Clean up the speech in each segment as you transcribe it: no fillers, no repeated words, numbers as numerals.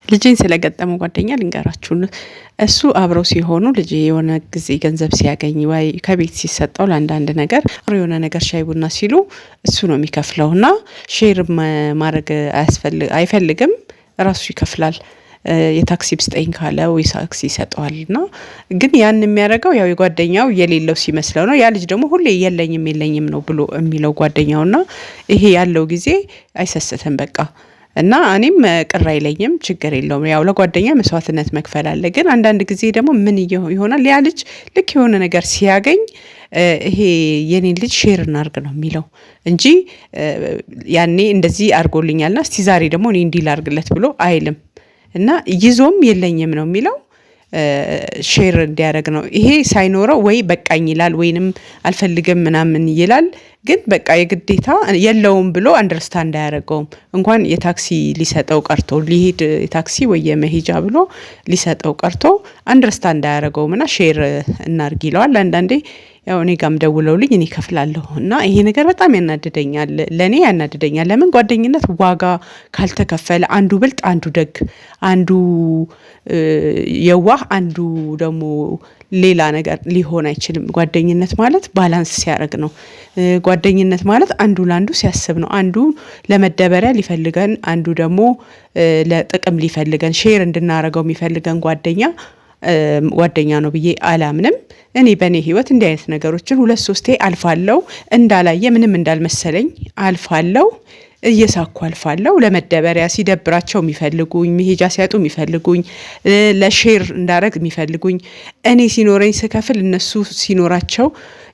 ልጄን ስለገጠመው ጓደኛ ልንገራችሁ። እሱ አብረው ሲሆኑ ልጄ የሆነ ጊዜ ገንዘብ ሲያገኝ ወይ ከቤት ሲሰጠው ለአንዳንድ ነገር የሆነ ነገር ሻይ ቡና ሲሉ እሱ ነው የሚከፍለውና ሼር ማድረግ አይፈልግም። ራሱ ይከፍላል። የታክሲ ብስጠኝ ካለ ወይ ታክሲ ይሰጠዋልና ግን ያን የሚያደርገው ያው የጓደኛው የሌለው ሲመስለው ነው። ያ ልጅ ደግሞ ሁሌ የለኝም ነው ብሎ የሚለው ጓደኛውና ይሄ ያለው ጊዜ አይሰስትም በቃ። እና እኔም ቅር አይለኝም፣ ችግር የለውም። ያው ለጓደኛ መስዋዕትነት መክፈል አለ። ግን አንዳንድ ጊዜ ደግሞ ምን ይሆናል ያ ልጅ ልክ የሆነ ነገር ሲያገኝ ይሄ የኔን ልጅ ሼር እናርግ ነው የሚለው እንጂ ያኔ እንደዚህ አድርጎልኛልና እስቲ ዛሬ ደግሞ እኔ እንዲህ ላርግለት ብሎ አይልም። እና ይዞም የለኝም ነው የሚለው ሼር እንዲያደርግ ነው። ይሄ ሳይኖረው ወይ በቃኝ ይላል ወይንም አልፈልግም ምናምን ይላል። ግን በቃ የግዴታ የለውም ብሎ አንደርስታንድ አያደርገውም። እንኳን የታክሲ ሊሰጠው ቀርቶ ሊሄድ የታክሲ ወይ የመሄጃ ብሎ ሊሰጠው ቀርቶ አንደርስታንድ አያደርገውም። እና ሼር እናርግ ይለዋል። አንዳንዴ ያው እኔ ጋም ደውለውልኝ እኔ ከፍላለሁ እና ይሄ ነገር በጣም ያናድደኛል። ለኔ ያናድደኛል። ለምን ጓደኝነት ዋጋ ካልተከፈለ አንዱ ብልጥ አንዱ ደግ፣ አንዱ የዋህ አንዱ ደግሞ ሌላ ነገር ሊሆን አይችልም። ጓደኝነት ማለት ባላንስ ሲያደርግ ነው። ጓደኝነት ማለት አንዱ ለአንዱ ሲያስብ ነው። አንዱ ለመደበሪያ ሊፈልገን፣ አንዱ ደግሞ ለጥቅም ሊፈልገን ሼር እንድናረገው የሚፈልገን ጓደኛ ነው ብዬ አላምንም። እኔ በእኔ ህይወት እንዲህ አይነት ነገሮችን 2-3 አልፋለሁ። እንዳላየ ምንም እንዳልመሰለኝ አልፋለሁ። እየሳኩ አልፋለሁ። ለመደበሪያ ሲደብራቸው የሚፈልጉኝ፣ መሄጃ ሲያጡ የሚፈልጉኝ፣ ለሼር እንዳረግ የሚፈልጉኝ፣ እኔ ሲኖረኝ ስከፍል እነሱ ሲኖራቸው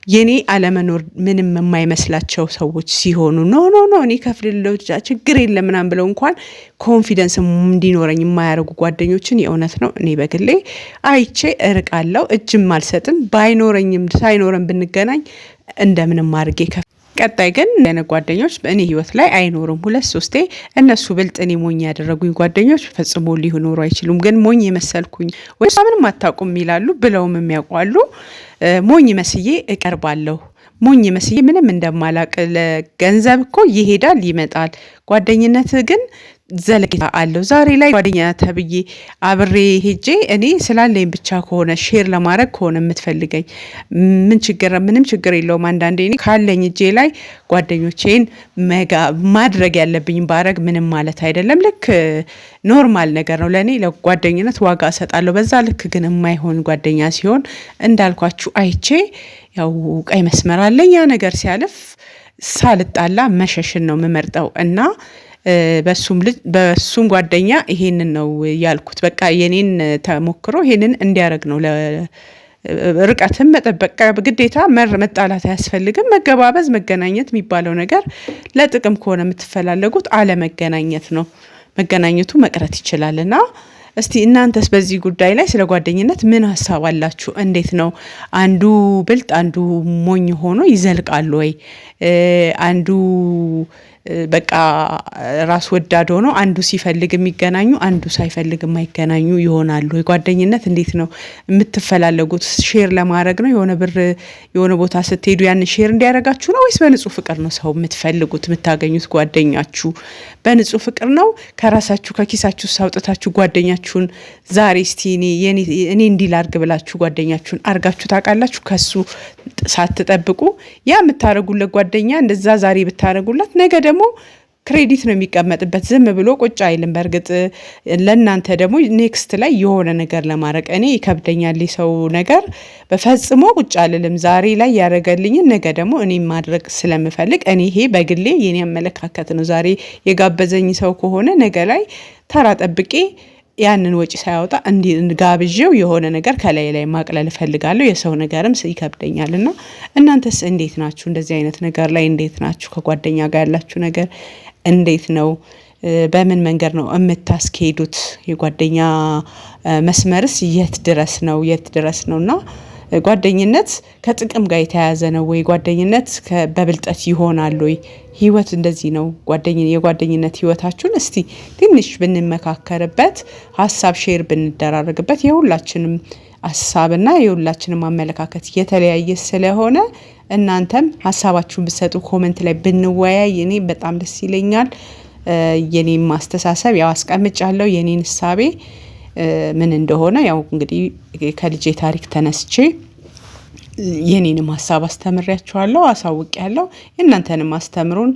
የኔ አለመኖር ምንም የማይመስላቸው ሰዎች ሲሆኑ ኖ እኔ ከፍልለው ችግር የለም ምናምን ብለው እንኳን ኮንፊደንስ እንዲኖረኝ የማያደርጉ ጓደኞችን የእውነት ነው እኔ በግሌ አይቼ እርቃለሁ። እጅም አልሰጥም። ባይኖረኝም ሳይኖረን ብንገናኝ እንደምንም አድርጌ ቀጣይ ግን እንደነ ጓደኞች በእኔ ህይወት ላይ አይኖርም። 2-3 እነሱ ብልጥ እኔ ሞኝ ያደረጉኝ ጓደኞች ፈጽሞ ሊኖሩ አይችሉም። ግን ሞኝ የመሰልኩኝ ወይ ምንም አታውቁም ይላሉ ብለውም የሚያውቋሉ። ሞኝ መስዬ እቀርባለሁ። ሞኝ መስዬ ምንም እንደማላቅ ለገንዘብ እኮ ይሄዳል ይመጣል። ጓደኝነት ግን ዘለቄታ አለው። ዛሬ ላይ ጓደኛ ተብዬ አብሬ ሄጄ እኔ ስላለኝ ብቻ ከሆነ ሼር ለማድረግ ከሆነ የምትፈልገኝ ምንም ችግር የለውም። አንዳንዴ እኔ ካለኝ እጄ ላይ ጓደኞቼን ማድረግ ያለብኝ ባረግ ምንም ማለት አይደለም። ልክ ኖርማል ነገር ነው ለኔ። ለጓደኝነት ዋጋ እሰጣለሁ። በዛ ልክ ግን የማይሆን ጓደኛ ሲሆን እንዳልኳችሁ አይቼ ያው ቀይ መስመር አለኝ። ያ ነገር ሲያልፍ ሳልጣላ መሸሽን ነው የምመርጠው። እና በሱም ጓደኛ ይሄንን ነው ያልኩት። በቃ የኔን ተሞክሮ ይሄንን እንዲያደርግ ነው። ርቀትም መጠበቅ ግዴታ መጣላት አያስፈልግም። መገባበዝ፣ መገናኘት የሚባለው ነገር ለጥቅም ከሆነ የምትፈላለጉት አለመገናኘት ነው። መገናኘቱ መቅረት ይችላልና እስቲ እናንተስ በዚህ ጉዳይ ላይ ስለ ጓደኝነት ምን ሀሳብ አላችሁ? እንዴት ነው? አንዱ ብልጥ አንዱ ሞኝ ሆኖ ይዘልቃሉ ወይ? አንዱ በቃ ራስ ወዳድ ሆኖ አንዱ ሲፈልግ የሚገናኙ አንዱ ሳይፈልግ የማይገናኙ ይሆናሉ? ጓደኝነት እንዴት ነው የምትፈላለጉት? ሼር ለማድረግ ነው? የሆነ ብር የሆነ ቦታ ስትሄዱ ያን ሼር እንዲያደርጋችሁ ነው ወይስ በንጹህ ፍቅር ነው ሰው የምትፈልጉት የምታገኙት? ጓደኛችሁ በንጹህ ፍቅር ነው? ከራሳችሁ ከኪሳችሁ ሳውጥታችሁ ጓደኛችሁን ዛሬ እስቲ እኔ እንዲህ ላርግ ብላችሁ ጓደኛችሁን አርጋችሁ ታውቃላችሁ? ከሱ ሳትጠብቁ ያ የምታረጉለት ጓደኛ እንደዛ ዛሬ ብታረጉለት ነገ ደግሞ ክሬዲት ነው የሚቀመጥበት። ዝም ብሎ ቁጭ አይልም። በእርግጥ ለእናንተ ደግሞ ኔክስት ላይ የሆነ ነገር ለማድረግ እኔ ይከብደኛል። ሰው ነገር በፈጽሞ ቁጭ አልልም። ዛሬ ላይ ያደረገልኝን ነገ ደግሞ እኔ ማድረግ ስለምፈልግ እኔ ይሄ በግሌ የኔ አመለካከት ነው። ዛሬ የጋበዘኝ ሰው ከሆነ ነገ ላይ ተራ ጠብቄ ያንን ወጪ ሳያወጣ ጋብዤው የሆነ ነገር ከላይ ላይ ማቅለል እፈልጋለሁ። የሰው ነገርም ይከብደኛል። እና እናንተስ እንዴት ናችሁ? እንደዚህ አይነት ነገር ላይ እንዴት ናችሁ? ከጓደኛ ጋር ያላችሁ ነገር እንዴት ነው? በምን መንገድ ነው የምታስኬዱት? የጓደኛ መስመርስ የት ድረስ ነው? እና ጓደኝነት ከጥቅም ጋር የተያያዘ ነው ወይ? ጓደኝነት በብልጠት ይሆናል ወይ? ህይወት እንደዚህ ነው? የጓደኝነት ህይወታችሁን እስቲ ትንሽ ብንመካከርበት፣ ሀሳብ ሼር ብንደራረግበት፣ የሁላችንም ሀሳብና የሁላችንም አመለካከት የተለያየ ስለሆነ እናንተም ሀሳባችሁን ብትሰጡ ኮሜንት ላይ ብንወያይ እኔ በጣም ደስ ይለኛል። የኔን ማስተሳሰብ ያው አስቀምጫለሁ። የኔን እሳቤ ምን እንደሆነ ያው እንግዲህ ከልጄ ታሪክ ተነስቼ የኔንም ሀሳብ አስተምሬያችኋለሁ፣ አሳውቄያለሁ። የእናንተንም አስተምሩን።